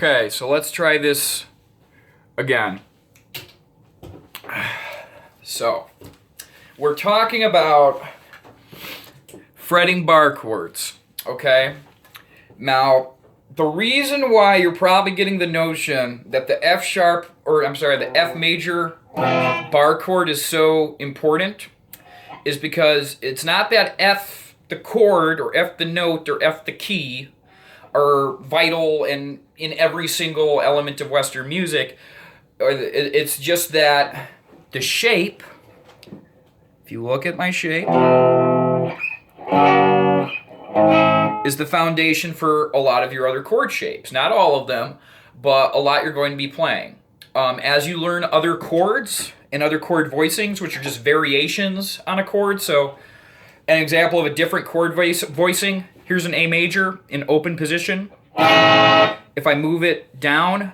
Okay, so let's try this again. So, we're talking about fretting bar chords, okay? Now, the reason why you're probably getting the notion that the the F major bar chord is so important is because it's not that F the chord or F the note or F the key are vital in every single element of Western music. It's just that the shape, if you look at my shape, is the foundation for a lot of your other chord shapes. Not all of them, but a lot you're going to be playing. As you learn other chords and other chord voicings, which are just variations on a chord. So an example of a different chord voicing, here's an A major in open position. If I move it down,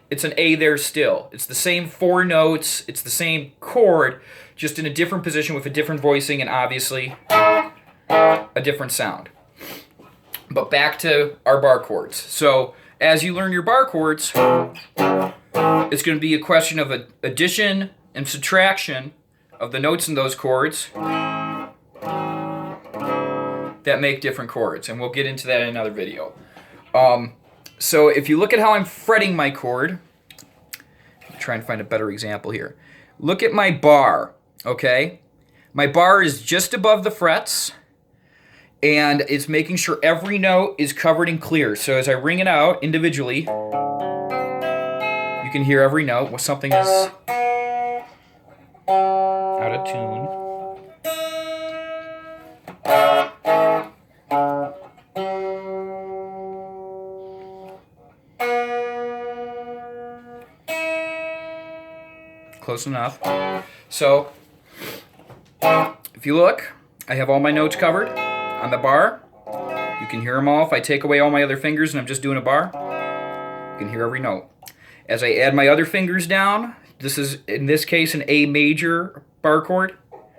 it's an A there still. It's the same four notes, it's the same chord, just in a different position with a different voicing and obviously a different sound. But back to our bar chords. So as you learn your bar chords, it's going to be a question of addition and subtraction of the notes in those chords that make different chords. And we'll get into that in another video. So if you look at how I'm fretting my chord, I'm trying to find a better example here. Look at my bar, okay? My bar is just above the frets, and it's making sure every note is covered and clear. So as I ring it out individually, you can hear every note when something is out of tune. Close enough. So, if you look, I have all my notes covered on the bar. You can hear them all. If I take away all my other fingers and I'm just doing a bar, you can hear every note. As I add my other fingers down, this is, in this case, an A major bar chord,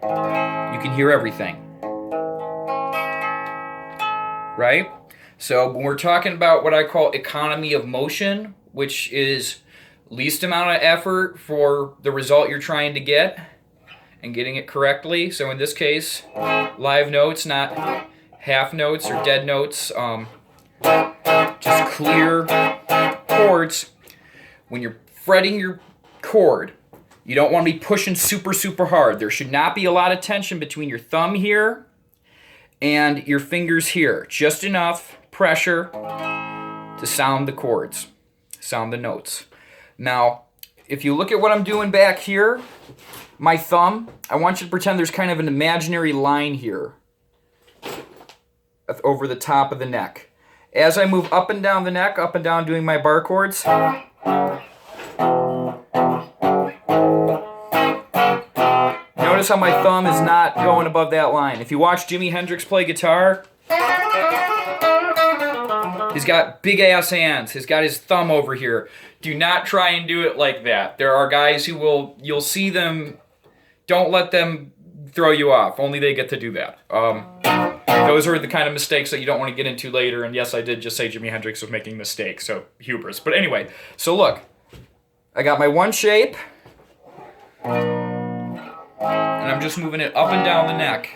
you can hear everything. Right? So when we're talking about what I call economy of motion, which is least amount of effort for the result you're trying to get and getting it correctly. So in this case, live notes, not half notes or dead notes, just clear chords. When you're fretting your chord, you don't want to be pushing super, super hard. There should not be a lot of tension between your thumb here and your fingers here. Just enough pressure to sound the chords, sound the notes. Now, if you look at what I'm doing back here, my thumb, I want you to pretend there's kind of an imaginary line here over the top of the neck. As I move up and down the neck, up and down doing my bar chords, notice how my thumb is not going above that line. If you watch Jimi Hendrix play guitar, he's got big ass hands. He's got his thumb over here. Do not try and do it like that. There are guys who will, you'll see them, don't let them throw you off. Only they get to do that. Those are the kind of mistakes that you don't want to get into later. And yes, I did just say Jimi Hendrix was making mistakes, so hubris. But anyway, so look. I got my one shape, and I'm just moving it up and down the neck.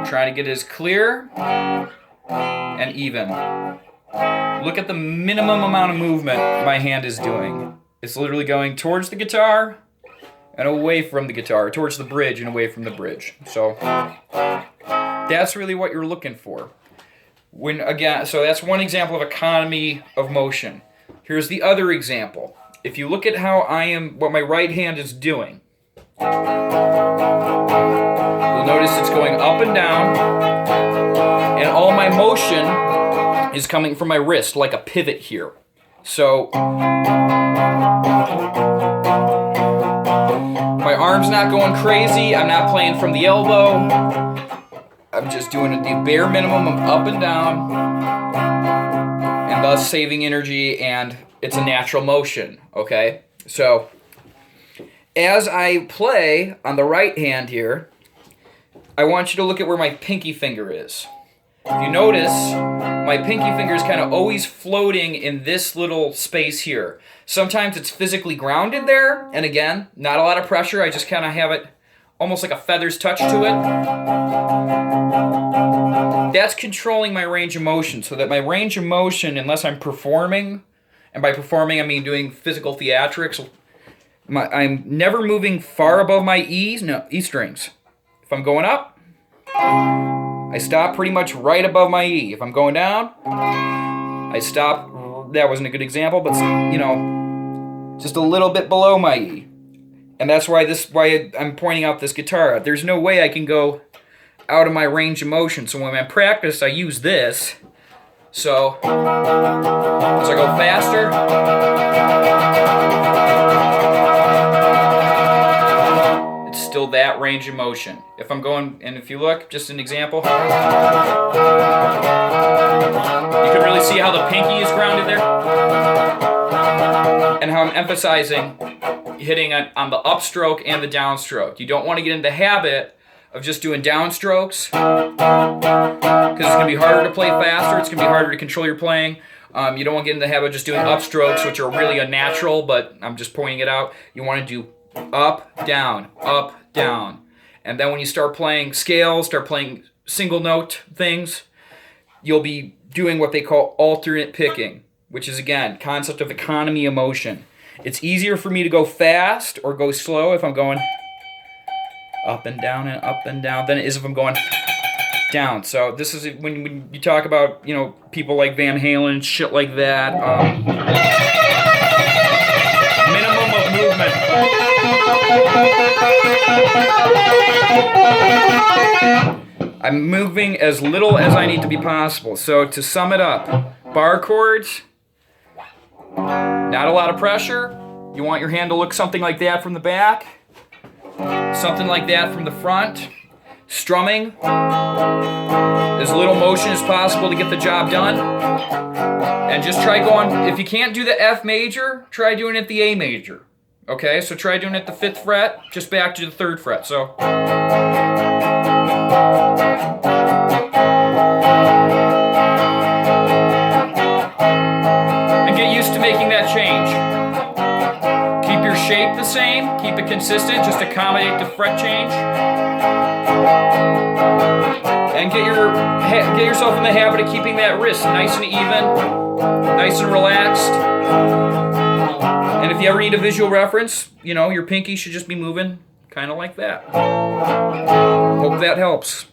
Trying to get it as clear and even. Look at the minimum amount of movement my hand is doing. It's literally going towards the guitar and away from the guitar, towards the bridge and away from the bridge. So that's really what you're looking for. So that's one example of economy of motion. Here's the other example. If you look at how what my right hand is doing, you'll notice it's going up and down, and all my motion is coming from my wrist, like a pivot here. So my arm's not going crazy, I'm not playing from the elbow, I'm just doing the bare minimum of up and down, and thus saving energy, and it's a natural motion, okay? So as I play on the right hand here, I want you to look at where my pinky finger is. If you notice, my pinky finger is kind of always floating in this little space here. Sometimes it's physically grounded there, and again, not a lot of pressure. I just kind of have it almost like a feather's touch to it. That's controlling my range of motion, so that my range of motion, unless I'm performing, and by performing I mean doing physical theatrics, I'm never moving far above my E strings. If I'm going up, I stop pretty much right above my E. If I'm going down, I stop, that wasn't a good example, but you know, just a little bit below my E. And that's why I'm pointing out this guitar. There's no way I can go out of my range of motion. So when I practice, I use this. So as I go faster, it's still that range of motion. If I'm going, and if you look, just an example, you can really see how the pinky is grounded there, and how I'm emphasizing hitting on the upstroke and the downstroke. You don't want to get into the habit of just doing downstrokes, because it's going to be harder to play faster, it's going to be harder to control your playing. You don't want to get into the habit of just doing upstrokes, which are really unnatural, but I'm just pointing it out. You want to do up, down, and then when you start playing scales, start playing single note things, you'll be doing what they call alternate picking, which is, again, concept of economy of motion. It's easier for me to go fast or go slow if I'm going up and down than it is if I'm going down. So this is when you talk about, you know, people like Van Halen, shit like that. Minimum of movement. I'm moving as little as I need to be possible. So to sum it up, bar chords, not a lot of pressure. You want your hand to look something like that from the back, something like that from the front. Strumming, as little motion as possible to get the job done. And just try going, if you can't do the F major, try doing it the A major. Okay, so try doing it the 5th fret, just back to the 3rd fret. So. And get used to making that change. Keep your shape the same, keep it consistent, just accommodate the fret change. And get yourself in the habit of keeping that wrist nice and even, nice and relaxed. And if you ever need a visual reference, you know, your pinky should just be moving kind of like that. Hope that helps.